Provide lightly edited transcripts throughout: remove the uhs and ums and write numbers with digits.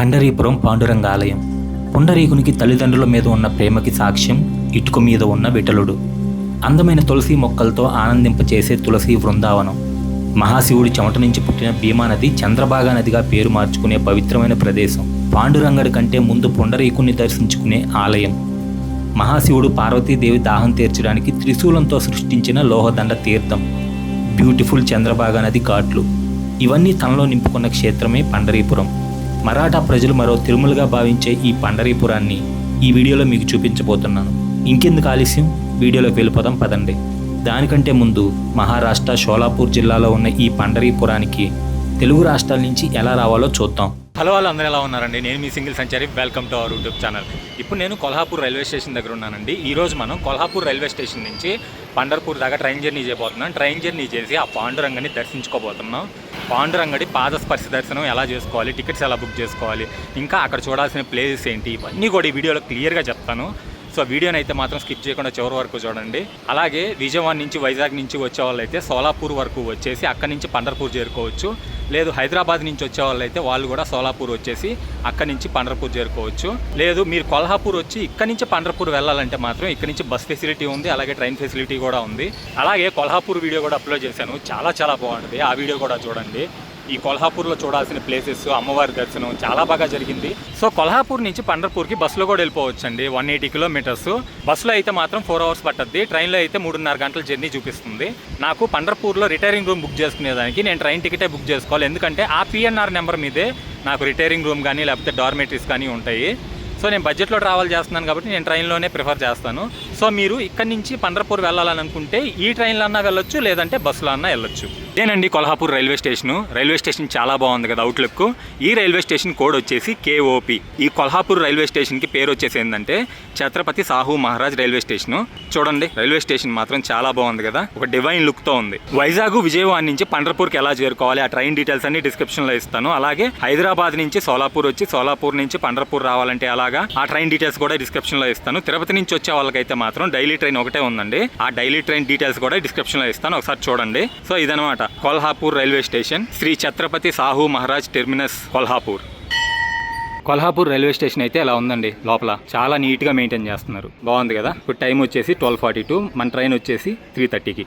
పండరీపురం పాండురంగ ఆలయం. పుండరీకునికి తల్లిదండ్రుల మీద ఉన్న ప్రేమకి సాక్ష్యం ఇటుక మీద ఉన్న విఠలుడు. అందమైన తులసి మొక్కలతో ఆనందింపచేసే తులసి బృందావనం. మహాశివుడి చెమట నుంచి పుట్టిన భీమా నది చంద్రభాగా నదిగా పేరు మార్చుకునే పవిత్రమైన ప్రదేశం. పాండురంగడి కంటే ముందు పుండరీకుని దర్శించుకునే ఆలయం. మహాశివుడు పార్వతీదేవి దాహం తీర్చడానికి త్రిశూలంతో సృష్టించిన లోహదండ తీర్థం. బ్యూటిఫుల్ చంద్రభాగా నది ఘాట్లు. ఇవన్నీ తనలో నింపుకున్న క్షేత్రమే పండరీపురం. మరాఠా ప్రజలు మరో తిరుమలగా భావించే ఈ పండరీపురాన్ని ఈ వీడియోలో మీకు చూపించబోతున్నాను. ఇంకెందుకు ఆలస్యం, వీడియోలోకి వెళ్ళిపోదాం పదండి. దానికంటే ముందు మహారాష్ట్ర షోలాపూర్ జిల్లాలో ఉన్న ఈ పండరీపురానికి తెలుగు రాష్ట్రాల నుంచి ఎలా రావాలో చూద్దాం. హలో, వాళ్ళు అందరూ ఎలా ఉన్నారండి? నేను మీ సింగిల్ సంచారి. Welcome to our YouTube channel. ఇప్పుడు నేను కొల్హాపూర్ రైల్వే స్టేషన్ దగ్గర ఉన్నానండి. ఈరోజు మనం కొల్హాపూర్ రైల్వే స్టేషన్ నుంచి పండర్పూర్ దాకా ట్రైన్ జర్నీ చేయబోతున్నాం. ట్రైన్ జర్నీ చేసి ఆ పాండురంగని దర్శించుకోబోతున్నాం. పాండురంగడి పాదస్పర్శ దర్శనం ఎలా చేసుకోవాలి, టికెట్స్ ఎలా బుక్ చేసుకోవాలి, ఇంకా అక్కడ చూడాల్సిన ప్లేసెస్ ఏంటి, ఇవన్నీ కూడా ఈ వీడియోలో క్లియర్గా చెప్తాను. సో వీడియోని అయితే మాత్రం స్కిప్ చేయకుండా చివరి వరకు చూడండి. అలాగే విజయవాడ నుంచి వైజాగ్ నుంచి వచ్చే వాళ్ళు అయితే సోలాపూర్ వరకు వచ్చేసి అక్కడి నుంచి పండర్పూర్ చేరుకోవచ్చు. లేదు హైదరాబాద్ నుంచి వచ్చే వాళ్ళు అయితే వాళ్ళు కూడా సోలాపూర్ వచ్చేసి అక్కడి నుంచి పండర్పూర్ చేరుకోవచ్చు. లేదు మీరు కొల్హాపూర్ వచ్చి ఇక్కడి నుంచి పండర్పూర్ వెళ్ళాలంటే మాత్రం ఇక్కడి నుంచి బస్ ఫెసిలిటీ ఉంది, అలాగే ట్రైన్ ఫెసిలిటీ కూడా ఉంది. అలాగే కొల్హాపూర్ వీడియో కూడా అప్లోడ్ చేశాను, చాలా బాగుంటుంది. ఆ వీడియో కూడా చూడండి. ఈ కొల్హాపూర్లో చూడాల్సిన ప్లేసెస్, అమ్మవారి దర్శనం చాలా బాగా జరిగింది. సో కొల్హాపూర్ నుంచి పండర్పూర్కి బస్సులో కూడా వెళ్ళిపోవచ్చు అండి. 180 కిలోమీటర్స్. బస్సులో అయితే మాత్రం 4 అవర్స్ పట్టద్ది. ట్రైన్లో అయితే 3.5 గంటల జర్నీ చూపిస్తుంది. నాకు పండర్పూర్లో రిటైరింగ్ రూమ్ బుక్ చేసుకునేదానికి నేను ట్రైన్ టికెటే బుక్ చేసుకోవాలి. ఎందుకంటే ఆ పిఎన్ఆర్ నెంబర్ మీదే నాకు రిటైరింగ్ రూమ్ కానీ లేకపోతే డార్మెటరీస్ కానీ ఉంటాయి. సో నేను బడ్జెట్లో ట్రావెల్ చేస్తున్నాను కాబట్టి నేను ట్రైన్లోనే ప్రిఫర్ చేస్తాను. సో మీరు ఇక్కడి నుంచి పండర్పూర్ వెళ్ళాలని అనుకుంటే ఈ ట్రైన్లో అన్నా వెళ్ళొచ్చు, లేదంటే బస్సులో అన్నా వెళ్ళొచ్చు. ఇదేనండి Kolhapur railway station. Railway station చాలా బాగుంది కదా అవుట్లుక్. ఈ రైల్వే స్టేషన్ కోడ్ వచ్చేసి KOP. ఈ కొల్హాపూర్ రైల్వే స్టేషన్కి పేరు వచ్చేసి ఏంటంటే ఛత్రపతి సాహు మహారాజ్ రైల్వే స్టేషను. చూడండి రైల్వే స్టేషన్ మాత్రం చాలా బాగుంది కదా, ఒక డివైన్ లుక్తో ఉంది. వైజాగ్ విజయవాడ నుంచి పండర్పూర్కి ఎలా చేరుకోవాలి, ఆ ట్రైన్ డీటెయిల్స్ అన్ని డిస్క్రిప్షన్లో ఇస్తాను. అలాగే హైదరాబాద్ నుంచి సోలాపూర్ వచ్చి సోలాపూర్ నుంచి పండర్పూర్ రావాలంటే ఆ ట్రైన్ డీటెయిల్స్ కూడా డిస్క్రిప్షన్ లో ఇస్తాను. తిరుపతి నుంచి వచ్చే వాళ్ళకైతే మాత్రం డైలీ ట్రైన్ ఒకటే ఉందండి. ఆ డైలీ ట్రైన్ డీటెయిల్స్ కూడా డిస్క్రిప్షన్ లో ఇస్తాను, ఒకసారి చూడండి. సో ఇదనమాట Kolhapur railway station, Shri Chhatrapati Sahu Maharaj terminus Kolhapur. Kolhapur railway station అయితే ఇలా ఉందండి. లోపల చాలా నీట్ గా మెయింటైన్ చేస్తున్నారు, బాగుంది కదా. ఇప్పుడు టైం వచ్చేసి 12:42, మన ట్రైన్ వచ్చేసి 3:30కి.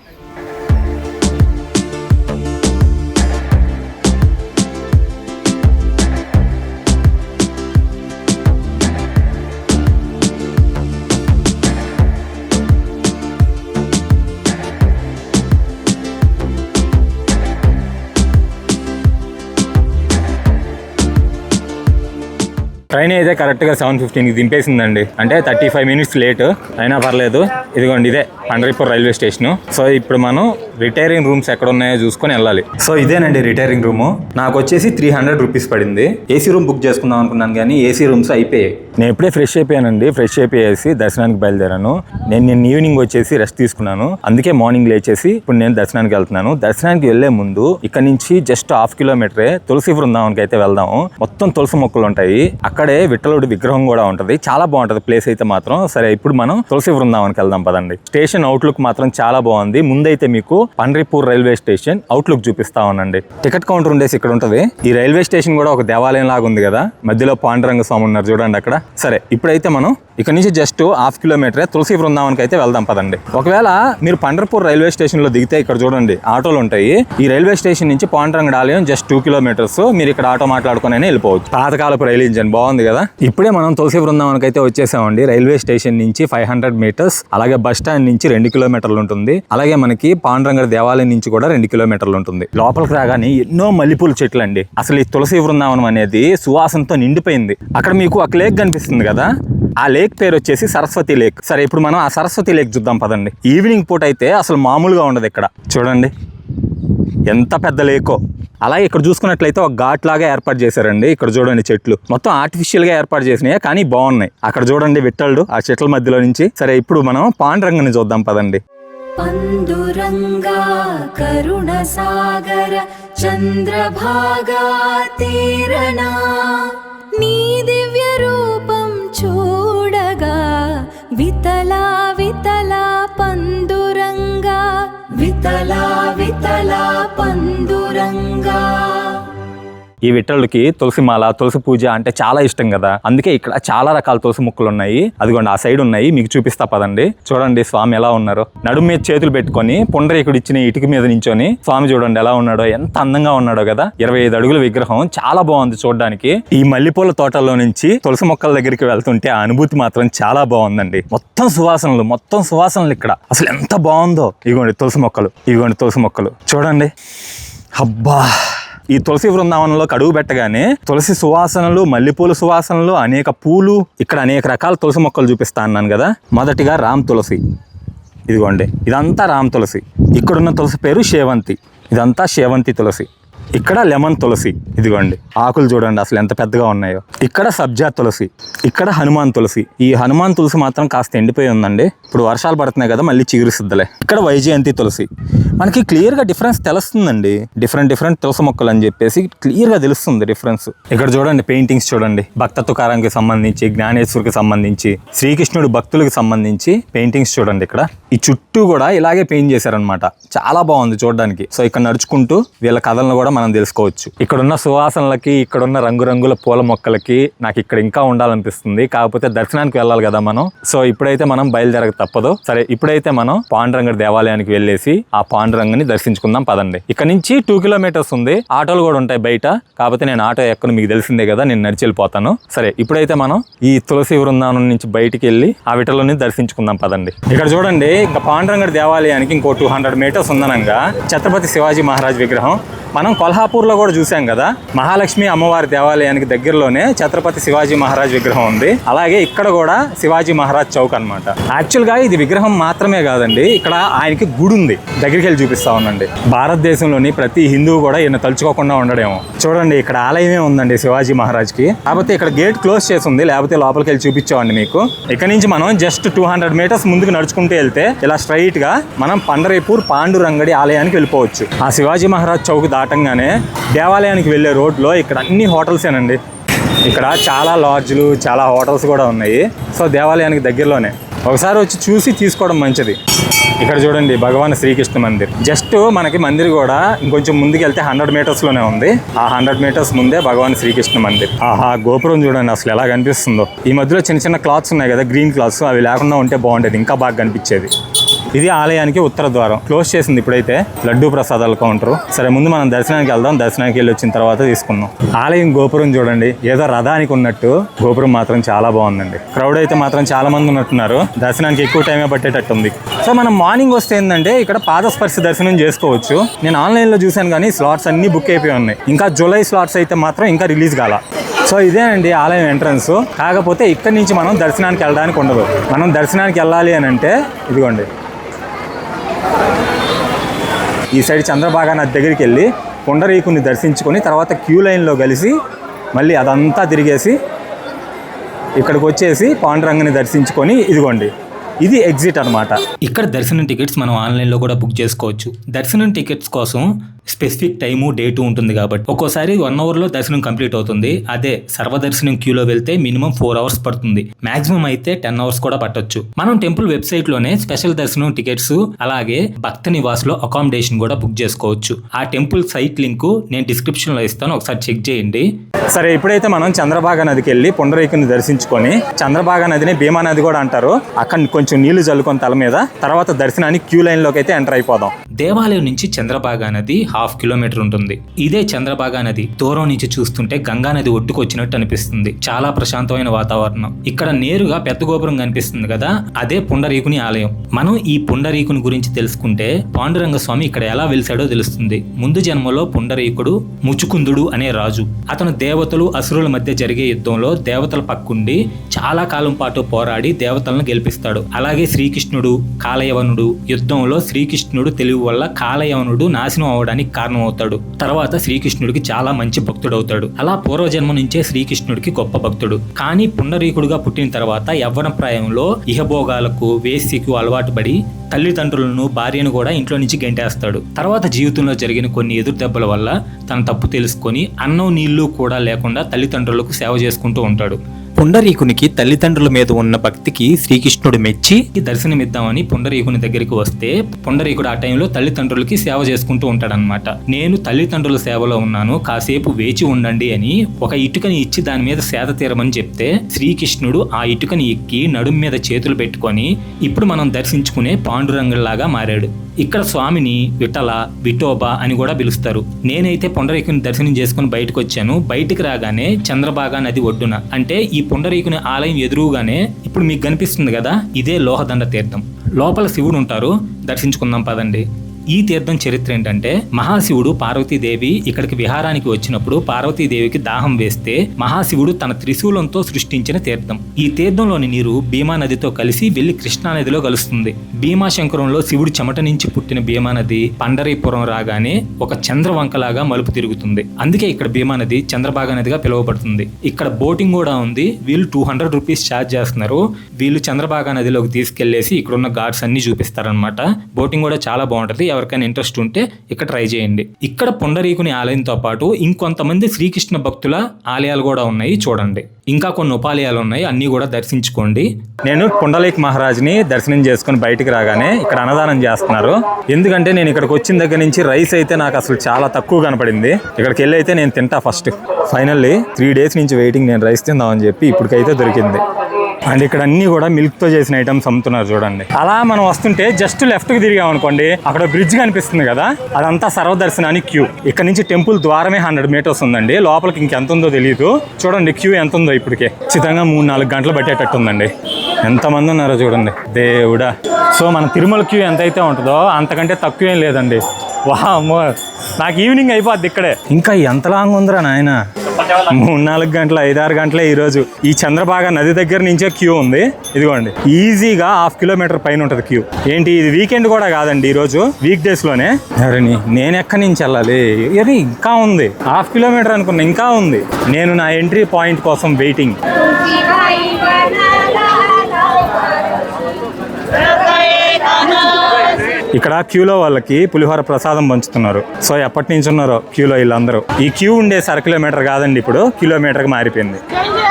ట్రైన్ అయితే కరెక్ట్గా 7:15కి దింపేసిందండి. అంటే 35 మినిట్స్ లేట్ అయినా పర్లేదు. ఇదిగోండి ఇదే పండరీపూర్ రైల్వే స్టేషన్. సో ఇప్పుడు మనం రిటైరింగ్ రూమ్స్ ఎక్కడ ఉన్నాయో చూసుకొని వెళ్ళాలి. సో ఇదేనండి రిటైరింగ్ రూమ్. నాకు వచ్చేసి 300 రూపీస్ పడింది. ఏసీ రూమ్ బుక్ చేసుకుందాం అనుకున్నాను కానీ ఏసీ రూమ్స్ అయిపోయాయి. నేను ఇప్పుడే ఫ్రెష్ అయిపోయానండి. ఫ్రెష్ అయిపోయేసి దర్శనానికి బయలుదేరాను. నేను ఈవినింగ్ వచ్చేసి రెస్ట్ తీసుకున్నాను. అందుకే మార్నింగ్ లేచేసి ఇప్పుడు నేను దర్శనానికి వెళ్తున్నాను. దర్శనానికి వెళ్లే ముందు ఇక్కడ నుంచి జస్ట్ 1/2 కిలోమీటరే తులసి బృందావనికి అయితే వెళ్దాము. మొత్తం తులసి మొక్కలు ఉంటాయి. అక్కడే విఠలుడి విగ్రహం కూడా ఉంటది. చాలా బాగుంటది ప్లేస్ అయితే మాత్రం. సరే ఇప్పుడు మనం తులసి బృందావనికి వెళ్దాం పదండి. స్టేషన్ అవుట్లుక్ మాత్రం చాలా బాగుంది. ముందైతే మీకు పండరీపూర్ రైల్వే స్టేషన్ అవుట్లుక్ చూపిస్తా ఉన్నాండి. టికెట్ కౌంటర్ ఉండేసి ఇక్కడ ఉంటది. ఈ రైల్వే స్టేషన్ కూడా ఒక దేవాలయం లాగా ఉంది కదా, మధ్యలో పాండురంగ స్వామి ఉన్నారు చూడండి అక్కడ. సరే ఇప్పుడైతే మనం ఇక్కడ నుంచి జస్ట్ 1/2 కిలోమీటరే తులసి బృందావనికి అయితే వెళ్దాం పదండి. ఒకవేళ మీరు పండర్పూర్ రైల్వే స్టేషన్ లో దిగితే ఇక్కడ చూడండి ఆటోలు ఉంటాయి. ఈ రైల్వే స్టేషన్ నుంచి పాండురంగ ఆలయం జస్ట్ 2 కిలోమీటర్స్. మీరు ఇక్కడ ఆటో మాట్లాడుకుని వెళ్ళిపోవచ్చు. పాతకాలపు రైలు ఇంజన్ బాగుంది కదా. ఇప్పుడే మనం తులసి బృందావనికి అయితే వచ్చేసామండి. రైల్వే స్టేషన్ నుంచి 500 మీటర్స్, అలాగే బస్ స్టాండ్ నుంచి 2 కిలోమీటర్లు ఉంటుంది. అలాగే మనకి పాండురంగ దేవాలయం నుంచి కూడా 2 కిలోమీటర్లు ఉంటుంది. లోపలికి రాగానే ఎన్నో మల్లెపూల చెట్లు అండి. అసలు ఈ తులసి బృందావనం అనేది సువాసనతో నిండిపోయింది. అక్కడ మీకు ఒక లేక్ కనిపిస్తుంది కదా, ఆ లేక్ పేరు వచ్చేసి సరస్వతి లేక్. సరే ఇప్పుడు మనం ఆ సరస్వతి లేక్ చూద్దాం పదండి. ఈవినింగ్ పూట అయితే అసలు మామూలుగా ఉండదు. ఇక్కడ చూడండి ఎంత పెద్ద లేకో. అలాగే ఇక్కడ చూసుకున్నట్లయితే ఒక ఘాట్ లాగా ఏర్పాటు చేశారండి. ఇక్కడ చూడండి చెట్లు మొత్తం ఆర్టిఫిషియల్ గా ఏర్పాటు చేసినాయి కానీ బాగున్నాయి. అక్కడ చూడండి విఠలుడు ఆ చెట్ల మధ్యలో నుంచి. సరే ఇప్పుడు మనం పాండురంగని చూద్దాం పదండి. పండురంగా కరుణ సాగర చంద్రభాగా తీరనా నీ దివ్య రూపం చూడగా వితలా వితలా పండురంగా వితలా వితలా పండురంగా. ఈ విఠలుడికి తులసి మాల, తులసి పూజ అంటే చాలా ఇష్టం కదా, అందుకే ఇక్కడ చాలా రకాల తులసి మొక్కలు ఉన్నాయి. అదిగోండి ఆ సైడ్ ఉన్నాయి, మీకు చూపిస్తా పదండి. చూడండి స్వామి ఎలా ఉన్నారు. నడుము మీద చేతులు పెట్టుకొని పుండరీకుడు ఇచ్చిన ఇటుక మీద నించొని స్వామి చూడండి ఎలా ఉన్నాడో, ఎంత అందంగా ఉన్నాడో కదా. 25 అడుగుల విగ్రహం, చాలా బాగుంది చూడడానికి. ఈ మల్లెపూల తోటలో నుంచి తులసి మొక్కల దగ్గరికి వెళ్తుంటే ఆ అనుభూతి మాత్రం చాలా బాగుందండి. మొత్తం సువాసనలు ఇక్కడ అసలు ఎంత బాగుందో. ఇదిగోండి తులసి మొక్కలు చూడండి. అబ్బా, ఈ తులసి బృందావనంలో అడుగు పెట్టగానే తులసి సువాసనలు, మల్లెపూల సువాసనలు, అనేక పూలు, ఇక్కడ అనేక రకాల తులసి మొక్కలు చూపిస్తా అన్నాను కదా. మొదటిగా రామ్ తులసి, ఇదిగోండి ఇదంతా రామ్ తులసి. ఇక్కడున్న తులసి పేరు శేవంతి, ఇదంతా శేవంతి తులసి. ఇక్కడ లెమన్ తులసి, ఇదిగోండి ఆకులు చూడండి అసలు ఎంత పెద్దగా ఉన్నాయో. ఇక్కడ సబ్జా తులసి, ఇక్కడ హనుమాన్ తులసి. ఈ హనుమాన్ తులసి మాత్రం కాస్త ఎండిపోయి ఉందండి, ఇప్పుడు వర్షాలు పడుతున్నాయి కదా మళ్ళీ చిగురిసిద్దిలే. ఇక్కడ వైజయంతి తులసి. మనకి క్లియర్గా డిఫరెన్స్ తెలుస్తుందండి, డిఫరెంట్ తులసి మొక్కలు అని చెప్పేసి క్లియర్గా తెలుస్తుంది డిఫరెన్స్. ఇక్కడ చూడండి పెయింటింగ్స్ చూడండి, భక్త తుకారాంకి సంబంధించి, జ్ఞానేశ్వరికి సంబంధించి, శ్రీకృష్ణుడు భక్తులకు సంబంధించి పెయింటింగ్స్ చూడండి. ఇక్కడ ఈ చుట్టూ కూడా ఇలాగే పెయింట్ చేశారనమాట, చాలా బాగుంది చూడడానికి. సో ఇక్కడ నడుచుకుంటూ వీళ్ళ కథలను కూడా మనం తెలుసుకోవచ్చు. ఇక్కడున్న సువాసనలకి, ఇక్కడున్న రంగురంగుల పూల మొక్కలకి నాకు ఇక్కడ ఇంకా ఉండాలనిపిస్తుంది. కాకపోతే దర్శనానికి వెళ్ళాలి కదా మనం. సో ఇప్పుడైతే మనం బయలుదేరక తప్పదు. సరే, ఇప్పుడైతే మనం పాండురంగడి దేవాలయానికి వెళ్ళేసి ఆ పాండురంగని దర్శించుకుందాం పదండి. ఇక్కడ నుంచి 2 కిలోమీటర్స్ ఉంది, ఆటోలు కూడా ఉంటాయి బయట. కాకపోతే నేను ఆటో ఎక్కను మీకు తెలిసిందే కదా, నేను నడిచి వెళ్ళిపోతాను. సరే, ఇప్పుడైతే మనం ఈ తులసి బృందావనం నుంచి బయటికి వెళ్ళి ఆ విఠలుని దర్శించుకుందాం పదండి. ఇక్కడ చూడండి, ఇంకా పాండురంగడి దేవాలయానికి ఇంకో 200 మీటర్స్ ఉందనంగా ఛత్రపతి శివాజీ మహారాజ్ విగ్రహం. మనం కొల్హాపూర్లో కూడా చూసాం కదా, మహాలక్ష్మి అమ్మవారి దేవాలయానికి దగ్గరలోనే ఛత్రపతి శివాజీ మహారాజ్ విగ్రహం ఉంది. అలాగే ఇక్కడ కూడా శివాజీ మహారాజ్ చౌక్ అనమాట. యాక్చువల్గా ఇది విగ్రహం మాత్రమే కాదండి, ఇక్కడ ఆయనకి గుడి ఉంది, దగ్గరికి వెళ్ళి చూపిస్తా ఉండండి. భారతదేశంలోని ప్రతి హిందువు కూడా ఈయన తలుచుకోకుండా ఉండడేమో. చూడండి ఇక్కడ ఆలయమే ఉందండి శివాజీ మహారాజ్కి. కాకపోతే ఇక్కడ గేట్ క్లోజ్ చేసి ఉంది, లేకపోతే లోపలికి వెళ్ళి చూపించామండి మీకు. ఇక్కడ నుంచి మనం జస్ట్ 200 మీటర్స్ ముందుకు నడుచుకుంటూ వెళ్తే ఇలా స్ట్రైట్ గా మనం పండరీపూర్ పాండురంగడి ఆలయానికి వెళ్ళిపోవచ్చు. ఆ శివాజీ మహారాజ్ చౌక్ దాటంగానే దేవాలయానికి వెళ్ళే రోడ్లో ఇక్కడ అన్ని హోటల్సేనండి. ఇక్కడ చాలా లాడ్జ్లు, చాలా హోటల్స్ కూడా ఉన్నాయి. సో దేవాలయానికి దగ్గరలోనే ఒకసారి వచ్చి చూసి తీసుకోవడం మంచిది. ఇక్కడ చూడండి భగవాన్ శ్రీకృష్ణ మందిర్. జస్ట్ మనకి మందిర్ కూడా ఇంకొంచెం ముందుకు వెళ్తే 100 మీటర్స్లోనే ఉంది. ఆ 100 మీటర్స్ ముందే భగవాన్ శ్రీకృష్ణ మందిర్. ఆహా, గోపురం చూడండి అసలు ఎలా కనిపిస్తుందో. ఈ మధ్యలో చిన్న క్లాత్స్ ఉన్నాయి కదా, గ్రీన్ క్లాత్స్, అవి లేకుండా ఉంటే బాగుండేది, ఇంకా బాగా కనిపించేది. ఇది ఆలయానికి ఉత్తర ద్వారం, క్లోజ్ చేసింది ఇప్పుడైతే. లడ్డూ ప్రసాదాల కౌంటరు. సరే, ముందు మనం దర్శనానికి వెళ్దాం, దర్శనానికి వెళ్ళి వచ్చిన తర్వాత తీసుకుందాం. ఆలయం గోపురం చూడండి, ఏదో రథానికి ఉన్నట్టు గోపురం మాత్రం చాలా బాగుందండి. క్రౌడ్ అయితే మాత్రం చాలా మంది ఉన్నట్టున్నారు, దర్శనానికి ఎక్కువ టైమే పట్టేటట్టు ఉంది. సో మనం మార్నింగ్ వస్తే ఏంటంటే ఇక్కడ పాదస్పర్శ దర్శనం చేసుకోవచ్చు. నేను ఆన్లైన్లో చూశాను కానీ స్లాట్స్ అన్నీ బుక్ అయిపోయి ఉన్నాయి. ఇంకా జూలై స్లాట్స్ అయితే మాత్రం ఇంకా రిలీజ్ కాల. సో ఇదేనండి ఆలయం ఎంట్రన్స్. కాకపోతే ఇక్కడి నుంచి మనం దర్శనానికి వెళ్ళడానికి ఉండదు. మనం దర్శనానికి వెళ్ళాలి అని అంటే ఇదిగోండి ఈ సైడ్ చంద్రభాగా నది దగ్గరికి వెళ్ళి పుండరీకుని దర్శించుకొని తర్వాత క్యూ లైన్లో కలిసి మళ్ళీ అదంతా తిరిగేసి ఇక్కడికి వచ్చేసి పాండురంగని దర్శించుకొని ఇదిగోండి ఇది ఎగ్జిట్ అనమాట. ఇక్కడ దర్శనం టికెట్స్ మనం ఆన్లైన్లో కూడా బుక్ చేసుకోవచ్చు. దర్శనం టికెట్స్ కోసం స్పెసిఫిక్ టైము, డేటు ఉంటుంది కాబట్టి ఒక్కోసారి 1 అవర్లో దర్శనం కంప్లీట్ అవుతుంది. అదే సర్వదర్శనం క్యూలో వెళ్తే మినిమం 4 అవర్స్ పడుతుంది, మాక్సిమం అయితే 10 అవర్స్ కూడా పట్టొచ్చు. మనం టెంపుల్ వెబ్సైట్లోనే స్పెషల్ దర్శనం టికెట్స్, అలాగే భక్త నివాస్లో అకామిడేషన్ కూడా బుక్ చేసుకోవచ్చు. ఆ టెంపుల్ సైట్ లింక్ నేను డిస్క్రిప్షన్లో ఇస్తాను, ఒకసారి చెక్ చేయండి. సరే, ఇప్పుడైతే మనం చంద్రభాగా నదికి వెళ్ళి పుండరీకుని దర్శించుకొని, చంద్రభాగా నదిని భీమా నది కూడా అంటారు, అక్కడ కొంచెం నీళ్లు చల్లుకొని తల మీద, తర్వాత దర్శనానికి క్యూ లైన్లోకి అయితే ఎంటర్ అయిపోదాం. దేవాలయం నుంచి చంద్రభాగా నది 1/2 కిలోమీటర్ ఉంటుంది. ఇదే చంద్రభాగా నది దూరం నుంచి చూస్తుంటే గంగా నది ఒడ్డుకొచ్చినట్టు అనిపిస్తుంది. చాలా ప్రశాంతమైన వాతావరణం. ఇక్కడ నేరుగా పెద్ద గోపురం కనిపిస్తుంది కదా, అదే పుండరీకుని ఆలయం. మనం ఈ పుండరీకుని గురించి తెలుసుకుంటే పాండురంగ స్వామి ఇక్కడ ఎలా వెలిసాడో తెలుస్తుంది. ముందు జన్మలో పుండరీకుడు ముచుకుందుడు అనే రాజు. అతను దేవతలు అసురుల మధ్య జరిగే యుద్ధంలో దేవతల పక్కుండి చాలా కాలం పాటు పోరాడి దేవతలను గెలిపిస్తాడు. అలాగే శ్రీకృష్ణుడు కాలయవనుడు యుద్ధంలో శ్రీకృష్ణుడు తెలివి వల్ల కాలయవనుడు నాశనం అవడానికి కారణమవుతాడు. తర్వాత శ్రీకృష్ణుడికి చాలా మంచి భక్తుడవుతాడు. అలా పూర్వజన్మ నుంచే శ్రీకృష్ణుడికి గొప్ప భక్తుడు. కానీ పుండరీకుడుగా పుట్టిన తర్వాత యవ్వన ప్రాయంలో ఇహభోగాలకు వేశ్యకు అలవాటు పడి తల్లిదండ్రులను భార్యను కూడా ఇంట్లో నుంచి గెంటేస్తాడు. తర్వాత జీవితంలో జరిగిన కొన్ని ఎదురు దెబ్బల వల్ల తన తప్పు తెలుసుకొని అన్నం నీళ్లు కూడా లేకుండా తల్లిదండ్రులకు సేవ చేసుకుంటూ ఉంటాడు. పుండరీకునికి తల్లిదండ్రుల మీద ఉన్న భక్తికి శ్రీకృష్ణుడు మెచ్చి దర్శనమిద్దామని పుండరీకుని దగ్గరికి వస్తే పుండరీకుడు ఆ టైంలో తల్లిదండ్రులకి సేవ చేసుకుంటూ ఉంటాడనమాట. నేను తల్లిదండ్రుల సేవలో ఉన్నాను, కాసేపు వేచి ఉండండి అని ఒక ఇటుకని ఇచ్చి దాని మీద సేద తీరమని చెప్తే శ్రీకృష్ణుడు ఆ ఇటుకని ఎక్కి నడుం మీద చేతులు పెట్టుకొని ఇప్పుడు మనం దర్శించుకునే పాండురంగుల్లాగా మారాడు. ఇక్కడ స్వామిని విఠల, విఠోబా అని కూడా పిలుస్తారు. నేనైతే పుండరీకుని దర్శనం చేసుకుని బయటకు వచ్చాను. బయటికి రాగానే చంద్రభాగా నది ఒడ్డున అంటే ఈ పుండరీకుని ఆలయం ఎదురుగానే ఇప్పుడు మీకు కనిపిస్తుంది కదా, ఇదే లోహదండ తీర్థం. లోపల శివుడు ఉంటారు, దర్శించుకుందాం పదండి. ఈ తీర్థం చరిత్ర ఏంటంటే మహాశివుడు పార్వతీదేవి ఇక్కడికి విహారానికి వచ్చినప్పుడు పార్వతీదేవికి దాహం వేస్తే మహాశివుడు తన త్రిశూలంతో సృష్టించిన తీర్థం. ఈ తీర్థంలోని నీరు భీమా నదితో కలిసి వెళ్లి కృష్ణా నదిలో కలుస్తుంది. భీమాశంకరంలో శివుడు చెమట నుంచి పుట్టిన భీమా నది పండరీపురం రాగానే ఒక చంద్రవంకలాగా మలుపు తిరుగుతుంది. అందుకే ఇక్కడ భీమా నది చంద్రభాగా నదిగా పిలువబడుతుంది. ఇక్కడ బోటింగ్ కూడా ఉంది. వీళ్ళు 200 రూపీస్ ఛార్జ్ చేస్తున్నారు. వీళ్ళు చంద్రభాగా నదిలోకి తీసుకెళ్లేసి ఇక్కడున్న ఘాట్స్ అన్ని చూపిస్తారనమాట. బోటింగ్ కూడా చాలా బాగుంటది. ఎవరికైనా ఇంట్రెస్ట్ ఉంటే ఇక్కడ ట్రై చేయండి. ఇక్కడ పుండరీకుని ఆలయంతో పాటు ఇంకొంతమంది శ్రీకృష్ణ భక్తుల ఆలయాలు కూడా ఉన్నాయి, చూడండి. ఇంకా కొన్ని ఉపాలయాలు ఉన్నాయి, అన్ని కూడా దర్శించుకోండి. నేను పుండలీక్ మహారాజ్ని దర్శనం చేసుకుని బయటికి రాగానే ఇక్కడ అన్నదానం చేస్తున్నారు. ఎందుకంటే నేను ఇక్కడికి వచ్చిన దగ్గర నుంచి రైస్ అయితే నాకు అసలు చాలా తక్కువ కనపడింది. ఇక్కడికి వెళ్ళి అయితే నేను తింటా ఫస్ట్. ఫైనల్లీ 3 days నుంచి వెయిటింగ్, నేను రైస్ తిందామని చెప్పి ఇప్పటికైతే దొరికింది. అండ్ ఇక్కడ అన్ని కూడా మిల్క్ తో చేసిన ఐటమ్స్ అమ్ముతున్నారు చూడండి. అలా మనం వస్తుంటే జస్ట్ లెఫ్ట్ కి తిరిగాం అనుకోండి, అక్కడ బ్రిడ్జ్ కనిపిస్తుంది కదా, అదంతా సర్వదర్శనానికి క్యూ. ఇక్కడ నుంచి టెంపుల్ ద్వారమే 100 meters ఉందండి. లోపలికి ఇంకెంత ఉందో తెలియదు. చూడండి క్యూ ఎంత ఉందో ఇప్పటికే. ఖచ్చితంగా 3-4 గంటలు పట్టేటట్టు ఉందండి. ఎంతమంది ఉన్నారో చూడండి, దేవుడా. సో మన తిరుమల క్యూ ఎంతైతే ఉంటుందో అంతకంటే తక్కువేం లేదండి. వామ్మో, నాకు ఈవినింగ్ అయిపోద్ది ఇక్కడే. ఇంకా ఎంత లాంగ్ ఉందిరా నాయన, 3-4 గంటలు 5-6 గంటలే ఈరోజు. ఈ చంద్రభాగా నది దగ్గర నుంచే క్యూ ఉంది. ఇదిగోండి, ఈజీగా 1/2 kilometer పైన ఉంటుంది క్యూ. ఏంటి, ఇది వీకెండ్ కూడా కాదండి, ఈరోజు వీక్ డేస్ లోనే. నేను ఎక్కడి నుంచి వెళ్ళాలి? ఇది ఇంకా ఉంది, 1/2 kilometer అనుకున్నా, ఇంకా ఉంది. నేను నా ఎంట్రీ పాయింట్ కోసం వెయిటింగ్. ఇక్కడ క్యూలో వాళ్ళకి పులిహోర ప్రసాదం పంచుతున్నారు. సో ఎప్పటి నుంచి ఉన్నారో క్యూలో వీళ్ళందరూ. ఈ క్యూ ఉండే 1/2 kilometer కాదండి, ఇప్పుడు కిలోమీటర్కి మారిపోయింది.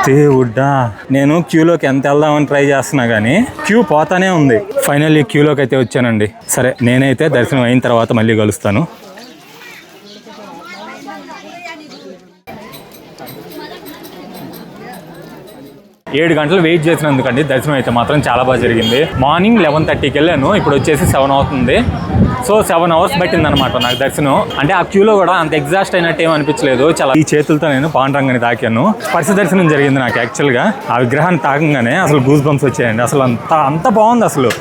దేవుడ్డా, నేను క్యూలోకి ఎంత వెళ్దామని ట్రై చేస్తున్నా కానీ క్యూ పోతానే ఉంది. ఫైనల్లీ క్యూలోకి అయితే వచ్చానండి. సరే, నేనైతే దర్శనం అయిన తర్వాత మళ్ళీ కలుస్తాను. ఏడు గంటలు వెయిట్ చేసినందుకండి దర్శనం అయితే మాత్రం చాలా బాగా జరిగింది. మార్నింగ్ 11:30కి వెళ్ళాను, ఇప్పుడు వచ్చేసి 7 అవుతుంది. సో 7 hours పట్టింది అనమాట నాకు దర్శనం. అంటే ఆ క్యూలో కూడా అంత ఎగ్జాస్ట్ అయినట్టు ఏం అనిపించలేదు. చాలా ఈ చేతులతో నేను పాండురంగని తాకాను. స్పర్శ దర్శనం జరిగింది నాకు. యాక్చువల్గా ఆ విగ్రహాన్ని తాకంగానే అసలు గూస్ బంప్స్ వచ్చాయండి. అసలు అంత బాగుంది. అసలు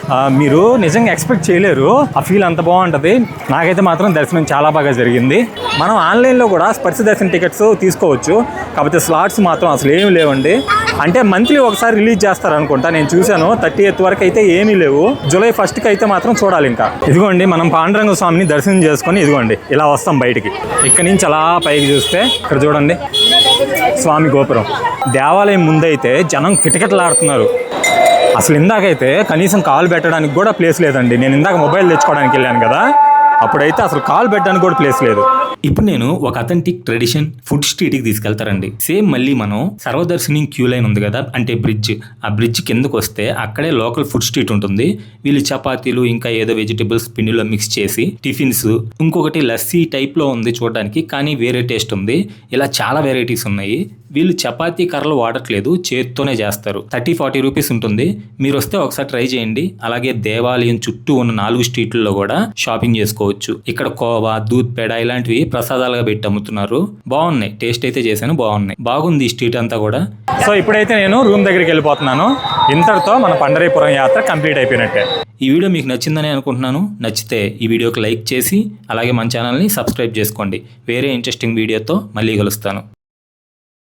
మీరు నిజంగా ఎక్స్పెక్ట్ చేయలేరు, ఆ ఫీల్ అంత బాగుంటుంది. నాకైతే మాత్రం దర్శనం చాలా బాగా జరిగింది. మనం ఆన్లైన్లో కూడా స్పర్శ దర్శనం టికెట్స్ తీసుకోవచ్చు, కాకపోతే స్లాట్స్ మాత్రం అసలు ఏమి లేవండి. అంటే మంత్లీ ఒకసారి రిలీజ్ చేస్తారనుకుంటా, నేను చూశాను. 30th వరకు అయితే ఏమీ లేవు. July 1st అయితే మాత్రం చూడాలి. ఇంకా ఇదిగోండి, మనం పాండురంగ స్వామిని దర్శనం చేసుకొని ఇదిగోండి ఇలా వస్తాం బయటికి. ఇక్కడ నుంచి అలా పైకి చూస్తే ఇక్కడ చూడండి స్వామి గోపురం. దేవాలయం ముందైతే జనం కిటకిటలాడుతున్నారు. అసలు ఇందాకైతే కనీసం కాలు పెట్టడానికి కూడా ప్లేస్ లేదండి. నేను ఇందాక మొబైల్ తెచ్చుకోవడానికి వెళ్ళాను కదా, అప్పుడైతే అసలు కాలు పెట్టడానికి కూడా ప్లేస్ లేదు. ఇప్పుడు నేను ఒక అథెంటిక్ ట్రెడిషన్ ఫుడ్ స్ట్రీట్కి తీసుకెళ్తారండి. సేమ్ మళ్ళీ మనం సర్వదర్శిని క్యూ లైన్ ఉంది కదా, అంటే బ్రిడ్జ్, ఆ బ్రిడ్జ్ కిందకు వస్తే అక్కడే లోకల్ ఫుడ్ స్ట్రీట్ ఉంటుంది. వీళ్ళు చపాతీలు ఇంకా ఏదో వెజిటబుల్స్ పిండిలో మిక్స్ చేసి టిఫిన్స్, ఇంకొకటి లస్సీ టైప్లో ఉంది చూడడానికి, కానీ వేరే టేస్ట్ ఉంది. ఇలా చాలా వెరైటీస్ ఉన్నాయి. వీళ్ళు చపాతీ కర్రలు వాడట్లేదు, చేత్తోనే చేస్తారు. 30-40 రూపీస్ ఉంటుంది. మీరు వస్తే ఒకసారి ట్రై చేయండి. అలాగే దేవాలయం చుట్టూ ఉన్న 4 స్ట్రీట్లలో కూడా షాపింగ్ చేసుకోవచ్చు. ఇక్కడ కోవా, దూద్ పేడ ఇలాంటివి ప్రసాదాలుగా పెట్టి అమ్ముతున్నారు. బాగున్నాయి, టేస్ట్ అయితే చేశాను, బాగున్నాయి. బాగుంది ఈ స్ట్రీట్ అంతా కూడా. సో ఇప్పుడైతే నేను రూమ్ దగ్గరికి వెళ్ళిపోతున్నాను. ఇంతటితో మన పండరీపురం యాత్ర కంప్లీట్ అయిపోయినట్టే. ఈ వీడియో మీకు నచ్చిందని అనుకుంటున్నాను. నచ్చితే ఈ వీడియోకి లైక్ చేసి అలాగే మన ఛానల్ని సబ్స్క్రైబ్ చేసుకోండి. వేరే ఇంట్రెస్టింగ్ వీడియోతో మళ్ళీ కలుస్తాను.